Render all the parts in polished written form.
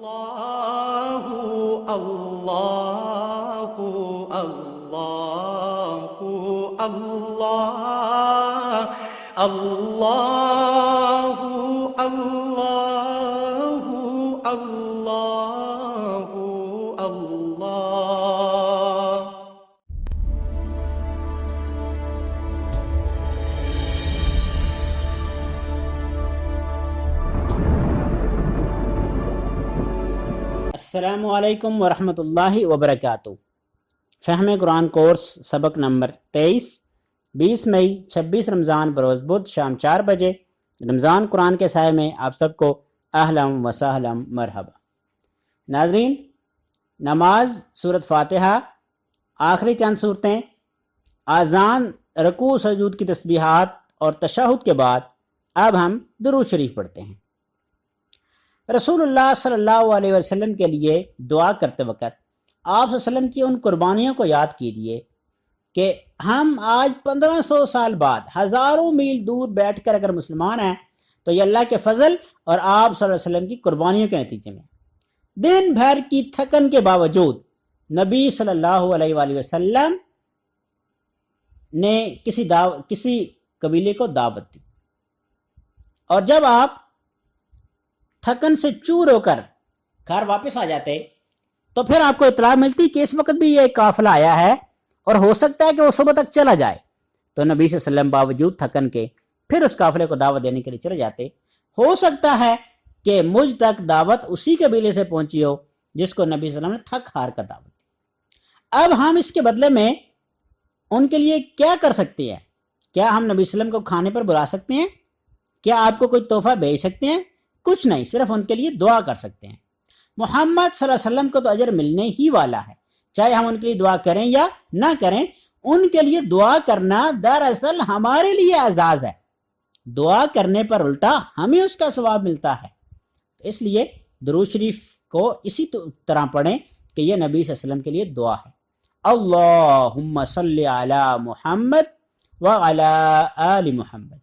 Allahu Allahu Allahu Allah Allahu Allahu Allahu Allah. السلام علیکم ورحمۃ اللہ وبرکاتہ۔ فہم قرآن کورس سبق نمبر 23، 20 مئی 26 رمضان بروز بدھ شام 4 بجے رمضان قرآن کے سائے میں آپ سب کو اہلا و سہلا مرحبا۔ ناظرین، نماز، سورۃ فاتحہ، آخری چند صورتیں، آذان، رکوع سجود کی تسبیحات اور تشہد کے بعد اب ہم درود شریف پڑھتے ہیں۔ رسول اللہ صلی اللہ علیہ وسلم کے لیے دعا کرتے وقت آپ صلی اللہ علیہ وسلم کی ان قربانیوں کو یاد کیجئے کہ ہم آج 1500 سال بعد ہزاروں میل دور بیٹھ کر اگر مسلمان ہیں تو یہ اللہ کے فضل اور آپ صلی اللہ علیہ وسلم کی قربانیوں کے نتیجے میں۔ دن بھر کی تھکن کے باوجود نبی صلی اللہ علیہ وآلہ وسلم نے کسی قبیلے کو دعوت دی، اور جب آپ تھکن سے چور ہو کر گھر واپس آ جاتے تو پھر آپ کو اطلاع ملتی کہ اس وقت بھی یہ قافلہ آیا ہے اور ہو سکتا ہے کہ وہ صبح تک چلا جائے، تو نبی صلی اللہ علیہ وسلم باوجود تھکن کے پھر اس قافلے کو دعوت دینے کے لیے چلے جاتے۔ ہو سکتا ہے کہ مجھ تک دعوت اسی قبیلے سے پہنچی ہو جس کو نبی صلی اللہ علیہ وسلم نے تھک ہار کر دعوت دی۔ اب ہم اس کے بدلے میں ان کے لیے کیا کر سکتے ہیں؟ کیا ہم نبی صلی اللہ علیہ وسلم کو کھانے پر بلا سکتے ہیں؟ کیا آپ کو کوئی تحفہ بھیج سکتے ہیں؟ کچھ نہیں، صرف ان کے لیے دعا کر سکتے ہیں۔ محمد صلی اللہ علیہ وسلم کو تو اجر ملنے ہی والا ہے، چاہے ہم ان کے لیے دعا کریں یا نہ کریں۔ ان کے لیے دعا کرنا دراصل ہمارے لیے اعزاز ہے، دعا کرنے پر الٹا ہمیں اس کا ثواب ملتا ہے۔ تو اس لیے درود شریف کو اسی طرح پڑھیں کہ یہ نبی صلی اللہ علیہ وسلم کے لیے دعا ہے۔ اللہم صلی علی محمد وعلی آل محمد۔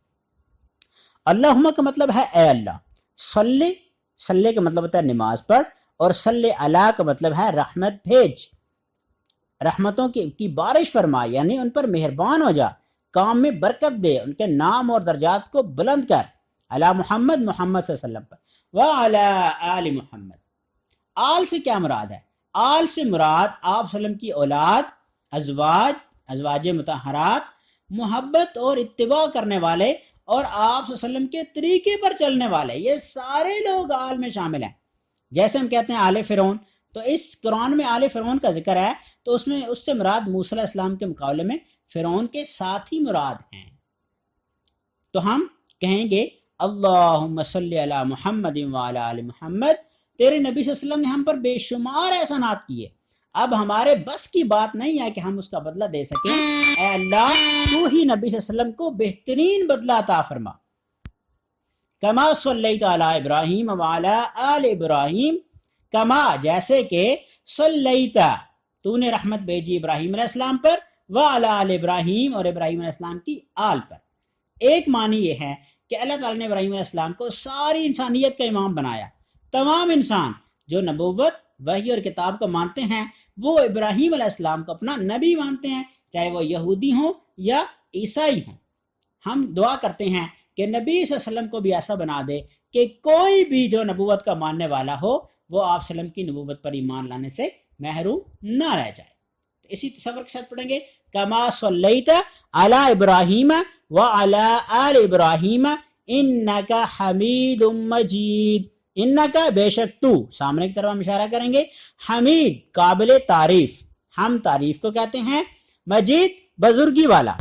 اللہم کا مطلب ہے اے اللہ، صلی کا مطلب ہوتا ہے نماز پڑھ، اور صلی علی کا مطلب ہے رحمت بھیج، رحمتوں کی بارش فرما، یعنی ان پر مہربان ہو جا، کام میں برکت دے، ان کے نام اور درجات کو بلند کر۔ علی محمد، محمد صلی اللہ علیہ وسلم پر، وعلی آل محمد۔ آل سے کیا مراد ہے؟ آل سے مراد آپ صلی اللہ علیہ وسلم کی اولاد، ازواج مطہرات، محبت اور اتباع کرنے والے اور آپ صلی اللہ علیہ وسلم کے طریقے پر چلنے والے، یہ سارے لوگ آل میں شامل ہیں۔ جیسے ہم کہتے ہیں آل فرعون، تو اس قرآن میں آل فرعون کا ذکر ہے تو اس سے مراد موسیٰ علیہ السلام کے مقابلے میں فرعون کے ساتھی مراد ہیں۔ تو ہم کہیں گے اللہم صلی علی محمد وعلی آل محمد۔ تیرے نبی صلی اللہ علیہ وسلم نے ہم پر بے شمار احسانات کیے، اب ہمارے بس کی بات نہیں ہے کہ ہم اس کا بدلہ دے سکیں۔ اے اللہ، تو ہی نبی صلی اللہ علیہ وسلم کو بہترین بدلہ عطا فرما۔ کما صلیت علی ابراہیم وعلی آل ابراہیم، کما جیسے کہ صلیت تو نے رحمت بھیجی ابراہیم علیہ السلام پر، وعلی آل ابراہیم اور ابراہیم علیہ السلام کی آل پر۔ ایک معنی یہ ہے کہ اللہ تعالیٰ نے ابراہیم علیہ السلام کو ساری انسانیت کا امام بنایا۔ تمام انسان جو نبوت، وحی اور کتاب کو مانتے ہیں وہ ابراہیم علیہ السلام کو اپنا نبی مانتے ہیں، چاہے وہ یہودی ہوں یا عیسائی ہوں۔ ہم دعا کرتے ہیں کہ نبی صلی اللہ علیہ وسلم کو بھی ایسا بنا دے کہ کوئی بھی جو نبوت کا ماننے والا ہو وہ آپ صلی اللہ علیہ وسلم کی نبوت پر ایمان لانے سے محروم نہ رہ جائے۔ تو اسی تصور کے ساتھ پڑھیں گے کما صلیت علی ابراہیم وعلی آل ابراہیم انک حمید مجید۔ انکا بے شک تو، سامنے کی طرف ہم اشارہ کریں گے، حمید قابل تعریف، ہم تعریف کو کہتے ہیں، مجید بزرگی والا۔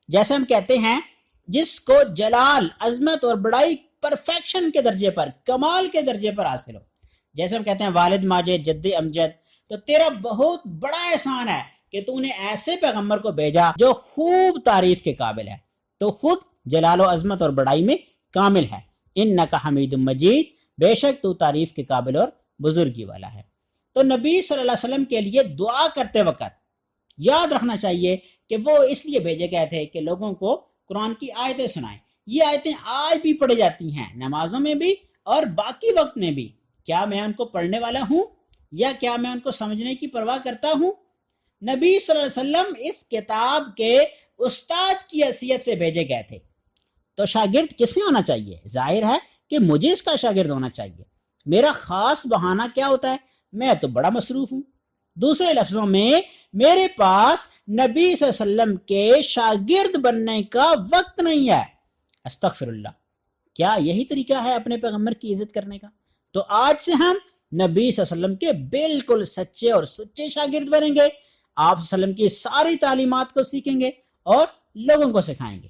جیسے ہم کہتے ہیں جس کو جلال، عظمت اور بڑائی پرفیکشن کے درجے پر، کمال کے درجے پر حاصل ہو۔ جیسے ہم کہتے ہیں والد ماجد، جد امجد، تو تیرا بہت بڑا احسان ہے کہ تو نے ایسے پیغمبر کو بھیجا جو خوب تعریف کے قابل ہے، تو خود جلال و عظمت اور بڑائی میں کامل ہے۔ انکا حمید مجید، بے شک تو تعریف کے قابل اور بزرگی والا ہے۔ تو نبی صلی اللہ علیہ وسلم کے لیے دعا کرتے وقت یاد رکھنا چاہیے کہ وہ اس لیے بھیجے گئے تھے کہ لوگوں کو قرآن کی آیتیں سنائیں۔ یہ آیتیں آج بھی پڑھی جاتی ہیں، نمازوں میں بھی اور باقی وقت میں بھی کیا میں ان کو پڑھنے والا ہوں یا کیا میں ان کو سمجھنے کی پرواہ کرتا ہوں؟ نبی صلی اللہ علیہ وسلم اس کتاب کے استاد کی حیثیت سے بھیجے گئے تھے، تو شاگرد کس نے ہونا چاہیے؟ ظاہر ہے کہ مجھے اس کا شاگرد ہونا چاہیے۔ میرا خاص بہانہ کیا ہوتا ہے؟ میں تو بڑا مصروف ہوں۔ دوسرے لفظوں میں میرے پاس نبی صلی اللہ علیہ وسلم کے شاگرد بننے کا وقت نہیں ہے۔ استغفر اللہ، کیا یہی طریقہ ہے اپنے پیغمبر کی عزت کرنے کا؟ تو آج سے ہم نبی صلی اللہ علیہ وسلم کے بالکل سچے اور سچے شاگرد بنیں گے، آپ صلی اللہ علیہ وسلم کی ساری تعلیمات کو سیکھیں گے اور لوگوں کو سکھائیں گے۔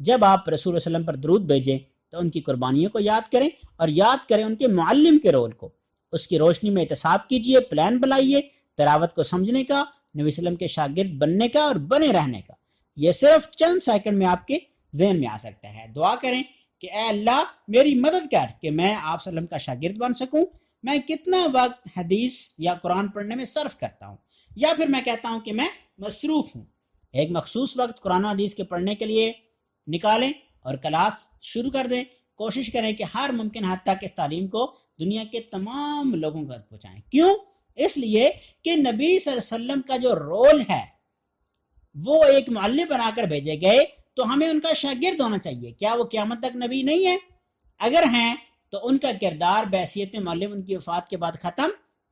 جب آپ رسول اللہ علیہ وسلم پر درود بھیجیں تو ان کی قربانیوں کو یاد کریں اور یاد کریں ان کے معلم کے رول کو۔ اس کی روشنی میں احتساب کیجئے، پلان بنائیے تلاوت کو سمجھنے کا، نبی صلی اللہ علیہ وسلم کے شاگرد بننے کا اور بنے رہنے کا۔ یہ صرف چند سیکنڈ میں آپ کے ذہن میں آ سکتا ہے۔ دعا کریں کہ اے اللہ میری مدد کر کہ میں آپ صلی اللہ علیہ وسلم کا شاگرد بن سکوں۔ میں کتنا وقت حدیث یا قرآن پڑھنے میں صرف کرتا ہوں، یا پھر میں کہتا ہوں کہ میں مصروف ہوں۔ ایک مخصوص وقت قرآن و حدیث کے پڑھنے کے لیے نکالیں اور کلاس شروع کر دیں۔ کوشش کریں کہ ہر ممکن حد تک اس تعلیم کو دنیا کے تمام لوگوں تک پہنچائیں۔ کیوں؟ اس لیے کہ نبی صلی اللہ علیہ وسلم کا جو رول ہے وہ ایک معلم بنا کر بھیجے گئے، تو ہمیں ان کا شاگرد ہونا چاہیے۔ کیا وہ قیامت تک نبی نہیں ہے؟ اگر ہیں تو ان کا کردار بحیثیت معلم ان کی وفات کے بعد ختم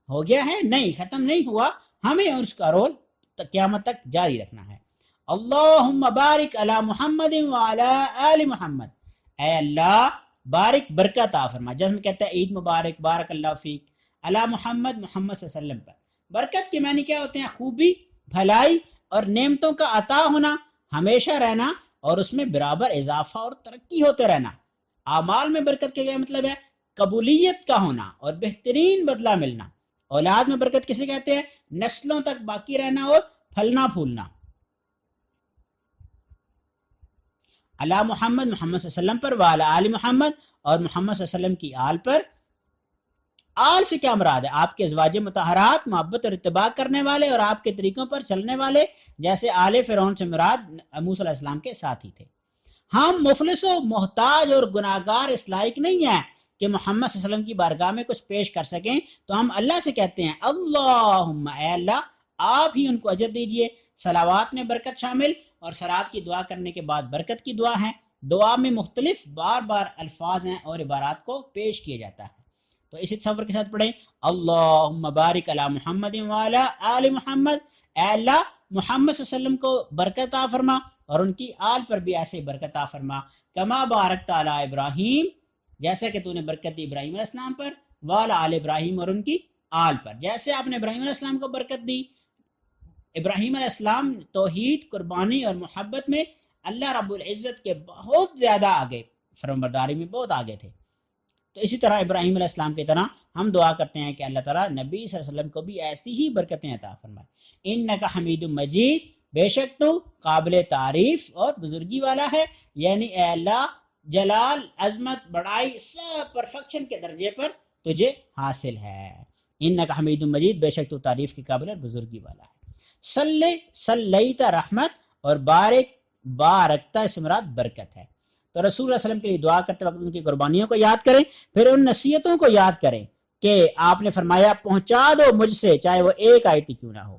ہو گیا ہے؟ نہیں، ختم نہیں ہوا۔ ہمیں اس کا رول قیامت تک جاری رکھنا ہے۔ اللہم بارک علی محمد وعلی آل محمد، اے اللہ بارک برکت عطا فرما۔ جب ہم کہتے ہیں عید مبارک، بارک اللہ فیک، علی محمد، محمد صلی اللہ علیہ وسلم پر۔ برکت کے معنی کیا ہوتے ہیں؟ خوبی، بھلائی اور نعمتوں کا عطا ہونا، ہمیشہ رہنا اور اس میں برابر اضافہ اور ترقی ہوتے رہنا۔ اعمال میں برکت کا کیا مطلب ہے؟ قبولیت کا ہونا اور بہترین بدلہ ملنا۔ اولاد میں برکت کسے کہتے ہیں؟ نسلوں تک باقی رہنا اور پھلنا پھولنا۔ علی محمد، محمد صلی اللہ علیہ وسلم پر، وعلی آل محمد اور محمد صلی اللہ علیہ وسلم کی آل پر۔ آل سے کیا مراد ہے؟ آپ کے ازواج مطہرات، محبت اور اتباع کرنے والے اور آپ کے طریقوں پر چلنے والے، جیسے آل فرعون سے مراد موسیٰ علیہ السلام کے ساتھی تھے۔ ہم مفلس و محتاج اور گناہگار اس لائق نہیں ہیں کہ محمد صلی اللہ علیہ وسلم کی بارگاہ میں کچھ پیش کر سکیں، تو ہم اللہ سے کہتے ہیں اللہم، اے اللہ آپ ہی ان کو اجر دیجئے۔ صلوات میں برکت شامل اور صلوات کی دعا کرنے کے بعد برکت کی دعا ہے۔ دعا میں مختلف بار بار الفاظ ہیں اور عبارات کو پیش کیا جاتا ہے، تو اسی تصور کے ساتھ پڑھیں اللہم بارک علی محمد وعلی آل محمد، اے اللہ محمد صلی اللہ علیہ وسلم کو برکت عطا فرما اور ان کی آل پر بھی ایسے برکت عطا فرما، کما بارکت علی ابراہیم، جیسے کہ تو نے برکت دی ابراہیم علیہ السلام پر، وعلی آل ابراہیم اور ان کی آل پر، جیسے آپ نے ابراہیم علیہ السلام کو برکت دی۔ ابراہیم علیہ السلام توحید، قربانی اور محبت میں اللہ رب العزت کے بہت زیادہ آگے، فرمانبرداری میں بہت آگے تھے۔ تو اسی طرح ابراہیم علیہ السلام کی طرح ہم دعا کرتے ہیں کہ اللہ تعالیٰ نبی صلی اللہ علیہ وسلم کو بھی ایسی ہی برکتیں عطا فرمائے۔ انک حمید مجید، بے شک تو قابل تعریف اور بزرگی والا ہے، یعنی اے اللہ جلال، عظمت، بڑائی سب پرفیکشن کے درجے پر تجھے حاصل ہے۔ انک حمید مجید، بے شک تو تعریف کے قابل اور بزرگی والا ہے۔ صلیت رحمت اور بارک، بارکتا اس مراد برکت ہے۔ تو رسول اللہ علیہ وسلم کے لیے دعا کرتے وقت ان کی قربانیوں کو یاد کریں، پھر ان نصیحتوں کو یاد کریں کہ آپ نے فرمایا پہنچا دو مجھ سے چاہے وہ ایک آیت کیوں نہ ہو۔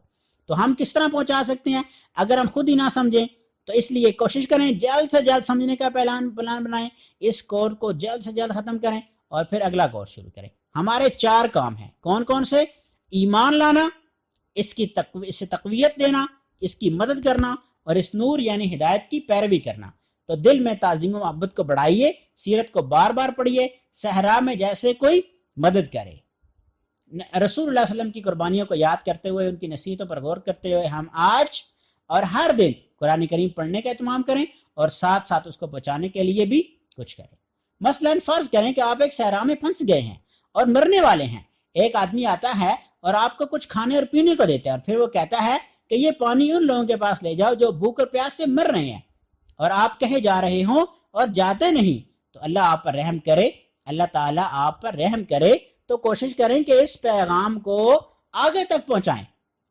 تو ہم کس طرح پہنچا سکتے ہیں اگر ہم خود ہی نہ سمجھیں؟ تو اس لیے کوشش کریں جلد سے جلد سمجھنے کا پلان بنائیں، اس کورس کو جلد سے جلد ختم کریں اور پھر اگلا کورس شروع کریں۔ ہمارے 4 کام ہیں، کون کون سے؟ ایمان لانا، اس سے تقویت دینا، اس کی مدد کرنا اور اس نور یعنی ہدایت کی پیروی کرنا۔ تو دل میں تعظیم و محبت کو بڑھائیے، سیرت کو بار بار پڑھیے، صحرا میں جیسے کوئی مدد کرے۔ رسول اللہ صلی اللہ علیہ وسلم کی قربانیوں کو یاد کرتے ہوئے، ان کی نصیحتوں پر غور کرتے ہوئے ہم آج اور ہر دن قرآن کریم پڑھنے کا اہتمام کریں اور ساتھ ساتھ اس کو پہنچانے کے لیے بھی کچھ کریں۔ مثلا فرض کریں کہ آپ ایک صحرا میں پھنس گئے ہیں اور مرنے والے ہیں، ایک آدمی آتا ہے اور آپ کو کچھ کھانے اور پینے کو دیتا ہے اور پھر وہ کہتا ہے کہ یہ پانی ان لوگوں کے پاس لے جاؤ جو بھوک اور پیاس سے مر رہے ہیں، اور آپ کہے جا رہے ہوں اور جاتے نہیں، تو اللہ آپ پر رحم کرے، اللہ تعالیٰ آپ پر رحم کرے۔ تو کوشش کریں کہ اس پیغام کو آگے تک پہنچائیں،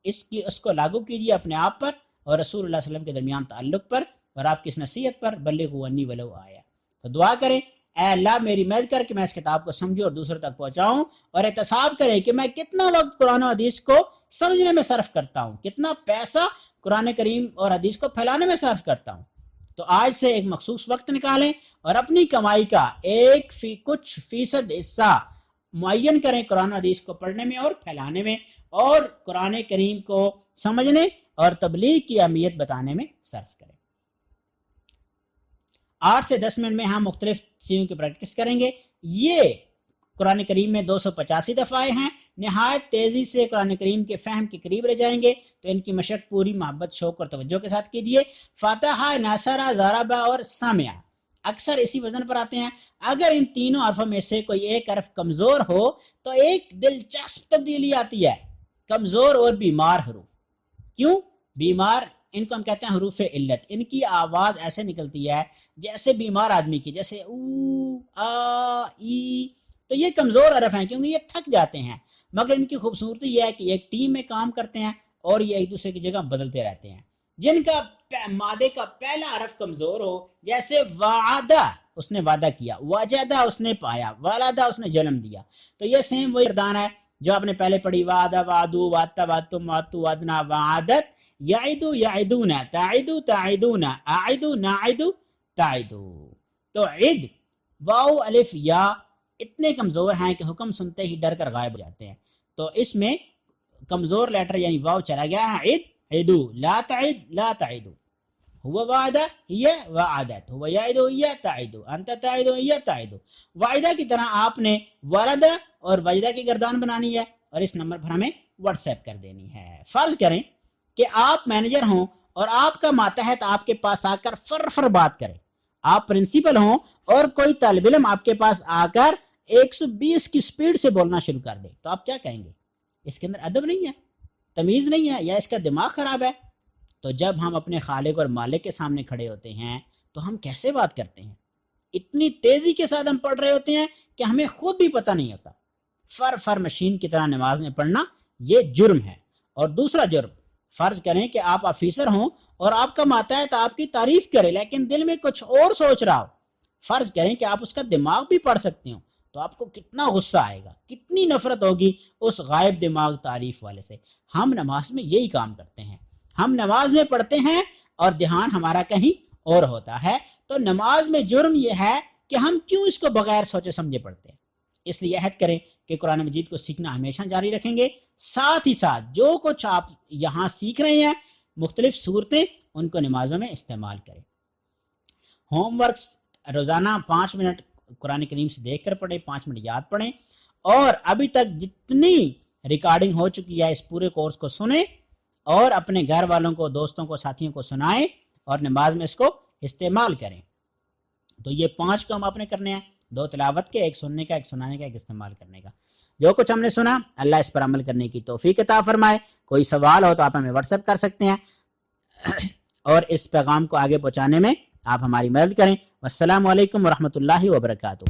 اس کو لاگو کیجیے اپنے آپ پر اور رسول اللہ صلی اللہ علیہ وسلم کے درمیان تعلق پر اور آپ کی اس نصیحت پر، بلغوا انی ولو آیا۔ تو دعا کریں اے اللہ میری مدد کر کہ میں اس کتاب کو سمجھوں اور دوسروں تک پہنچاؤں، اور احتساب کریں کہ میں کتنا وقت قرآن و حدیث کو سمجھنے میں صرف کرتا ہوں، کتنا پیسہ قرآن کریم اور حدیث کو پھیلانے میں صرف کرتا ہوں۔ تو آج سے ایک مخصوص وقت نکالیں اور اپنی کمائی کا کچھ فیصد حصہ معین کریں قرآن و حدیث کو پڑھنے میں اور پھیلانے میں، اور قرآن کریم کو سمجھنے اور تبلیغ کی اہمیت بتانے میں صرف کریں۔ 8 سے 10 منٹ میں ہم مختلف چیزوں کی پریکٹس کریں گے۔ یہ قرآن کریم میں 285 دفعہ ہیں، نہایت تیزی سے قرآن کریم کے فہم کے قریب رہ جائیں گے، تو ان کی مشق پوری محبت، شوق اور توجہ کے ساتھ کیجیے۔ فاتحہ، ناصرہ، ضربہ اور سامعہ اکثر اسی وزن پر آتے ہیں۔ اگر ان تینوں حرفوں میں سے کوئی ایک حرف کمزور ہو تو ایک دلچسپ تبدیلی آتی ہے، کمزور اور بیمار حروف۔ کیوں بیمار؟ ان کو ہم کہتے ہیں حروف علت۔ ان کی آواز ایسے نکلتی ہے جیسے بیمار آدمی کی، جیسے او، آ، ای۔ تو یہ کمزور حرف ہیں کیونکہ یہ تھک جاتے ہیں، مگر ان کی خوبصورتی یہ ہے کہ ایک ٹیم میں کام کرتے ہیں اور یہ ایک دوسرے کی جگہ بدلتے رہتے ہیں۔ جن کا مادے کا پہلا حرف کمزور ہو، جیسے وعدہ، اس نے وعدہ کیا، وجدہ، اس نے پایا، ولدہ، اس نے جنم دیا، تو یہ سیم وہی گردان ہے جو آپ نے پہلے پڑھی، وعدہ، وعدو، وعدتا، وعدتم، وعدتو، وعدنا، وعدت، یعدو، یعدون، تعدو، تعدون، اعدو، نعدو، تعدو۔ تو عد، واو، الف، یا اتنے کمزور ہیں کہ حکم سنتے ہی ڈر کر غائب ہو جاتے ہیں، تو اس میں کمزور لیٹر یعنی واو چلا گیا ہے۔ عد، عدو، لا تعد، لا تعدو، ہوا وعدہ، یہ وعدت، ہوا یعدو، یہ تعدو، انت تعدو، یہ تعدو۔ وعدہ کی طرح آپ نے ولدہ اور وجدہ کی گردان بنانی ہے اور اس نمبر پر ہمیں واٹس ایپ کر دینی ہے۔ فرض کریں کہ آپ مینیجر ہوں اور آپ کا ماتحت آپ کے پاس آ کر فر بات کرے، آپ پرنسپل ہوں اور کوئی طالب علم آپ کے پاس آ کر 120 کی سپیڈ سے بولنا شروع کر دے، تو آپ کیا کہیں گے؟ اس کے اندر ادب نہیں ہے، تمیز نہیں ہے، یا اس کا دماغ خراب ہے؟ تو جب ہم اپنے خالق اور مالک کے سامنے کھڑے ہوتے ہیں تو ہم کیسے بات کرتے ہیں؟ اتنی تیزی کے ساتھ ہم پڑھ رہے ہوتے ہیں کہ ہمیں خود بھی پتہ نہیں ہوتا۔ فر مشین کی طرح نماز میں پڑھنا یہ جرم ہے۔ اور دوسرا جرم، فرض کریں کہ آپ آفیسر ہوں اور آپ کا ماتحت آپ کی تعریف کرے لیکن دل میں کچھ اور سوچ رہا ہو، فرض کریں کہ آپ اس کا دماغ بھی پڑھ سکتے ہوں، تو آپ کو کتنا غصہ آئے گا، کتنی نفرت ہوگی اس غائب دماغ تعریف والے سے۔ ہم نماز میں یہی کام کرتے ہیں، ہم نماز میں پڑھتے ہیں اور دھیان ہمارا کہیں اور ہوتا ہے۔ تو نماز میں جرم یہ ہے کہ ہم کیوں اس کو بغیر سوچے سمجھے پڑھتے ہیں۔ اس لیے عہد کریں کہ قرآن مجید کو سیکھنا ہمیشہ جاری رکھیں گے، ساتھ ہی ساتھ جو کچھ آپ یہاں سیکھ رہے ہیں، مختلف صورتیں، ان کو نمازوں میں استعمال کریں۔ ہوم ورک روزانہ 5 منٹ قرآن کریم سے دیکھ کر پڑھیں، 5 منٹ یاد پڑھیں، اور ابھی تک جتنی ریکارڈنگ ہو چکی ہے اس پورے کورس کو سنیں اور اپنے گھر والوں کو، دوستوں کو، ساتھیوں کو سنائیں اور نماز میں اس کو استعمال کریں۔ تو یہ 5 کام آپ نے کرنے ہیں، 2 تلاوت کے، 1 سننے کا، 1 سنانے کا، 1 استعمال کرنے کا۔ جو کچھ ہم نے سنا اللہ اس پر عمل کرنے کی توفیق عطا فرمائے۔ کوئی سوال ہو تو آپ ہمیں واٹس ایپ کر سکتے ہیں اور اس پیغام کو آگے پہنچانے میں آپ ہماری مدد کریں۔ والسلام علیکم ورحمۃ اللہ وبرکاتہ۔